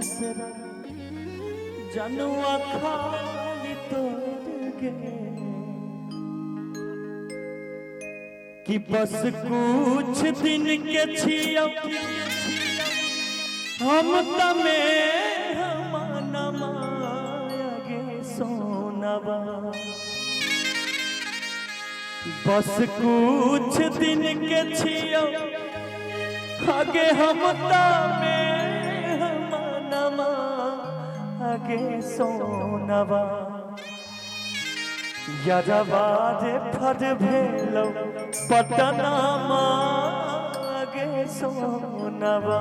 असरा जनुआ खाली तोड़ के कि बस कुछ दिन के छिया हम तमे गे सोनवा बस कुछ दिन के छिया आगे हम तमे आगे सोनवा यदवा रे फद भेलो पटनामा आगे सोनवा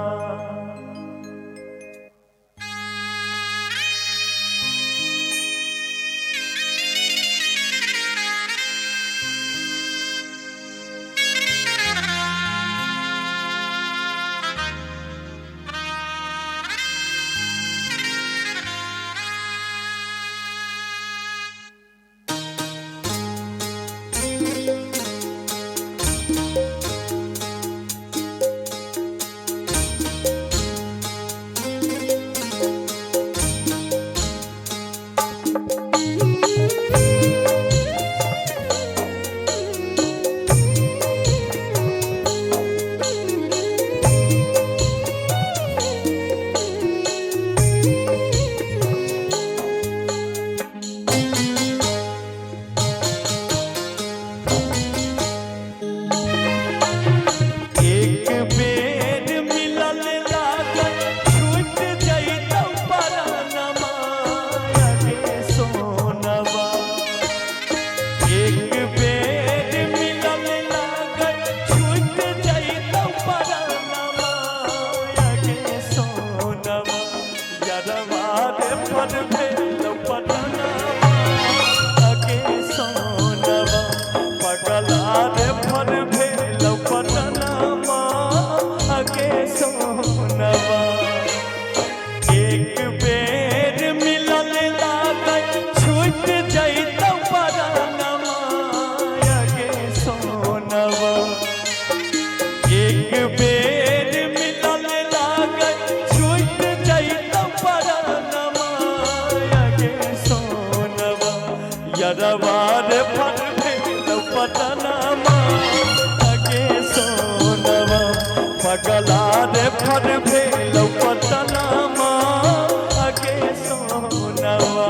यदवार फल भेलो पटनामा आगे सोनवा पगला रे फल भेलो पटनामा आगे सोनवा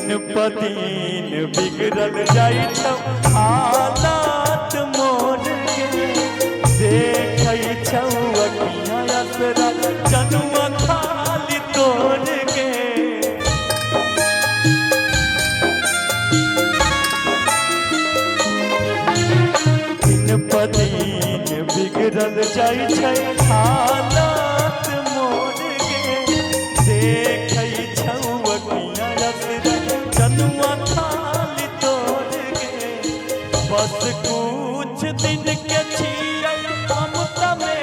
दिन बिगड़ल जाई छौ हालात मोर के देखै छौ अखियाँ असरा जनुआ खाली तोड़ के दिन प दिन बिगड़ल जाई छै हालात मोर के देखै छौ अखियाँ असरा जनुआ खाली तोड़ के बस कुछ दिन के छिया हम तमे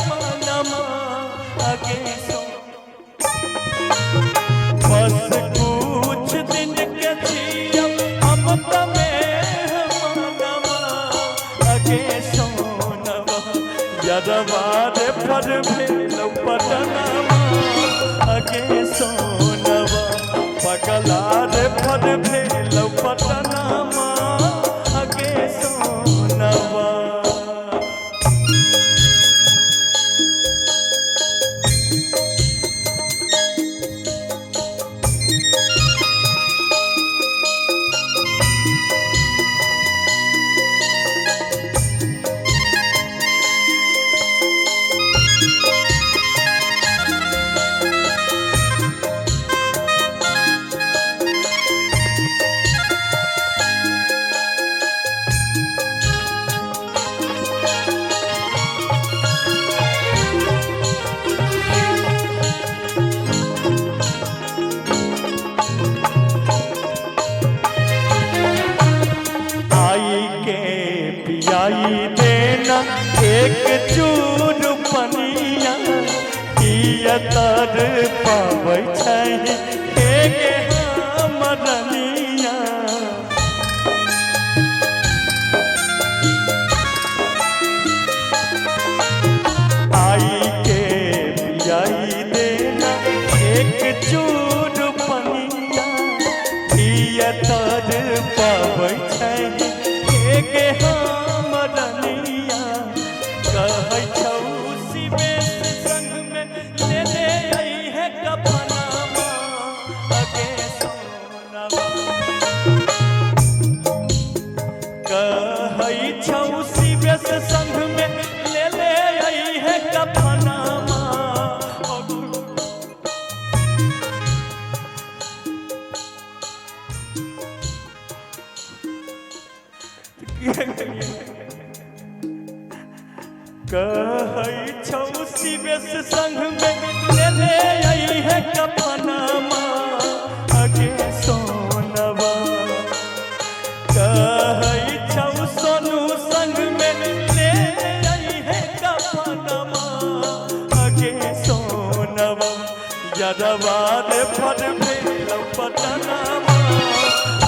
मनमा आगे सो बस कुछ दिन के छिया हम तमे मनमा आगे सोनवा यदवा रे फल भेलो पटनामा आगे सोनवा पगला रे फल भेलो पटनामा आगे सोनवा पियाई देना एक चूर पनिया किया तर पाबै छै गे हमरनिया। आई के पियाई देना एक चूर पनिया किया तर पाबै छै गे हमरनिया। कहै छौ शिवेश संग में ले ले आई है कफनामा अगे सोनवा। कहै छौ शिवेश संग में ले ले आई है कफनामा। कहै छौ शिवेश संग में ले ले आई है कफनामा अगे सोनवा। कहै छौ सोनू संग में ले आई है कफनामा अगे सोनवा। यदवा रे फर भेलौ पटनामा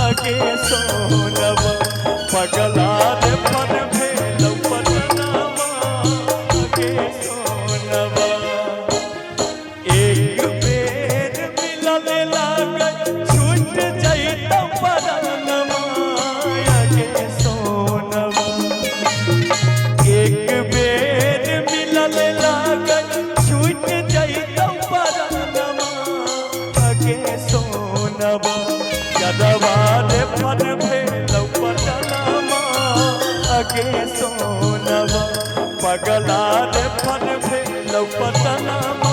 अगे सोनवा। पगला रे फर भेलौ पटनामा अगे सोनवा। एक बेर मिलल लागल छूट जइतौ परानमा अगे सोनवा। एक बेर मिलल लागल छूट जइतौ परानमा अगे सोनवा। यदवा रे फर भेलौ पटनामा अगे सोनवा। पगला रे फर भेलौ पटनामा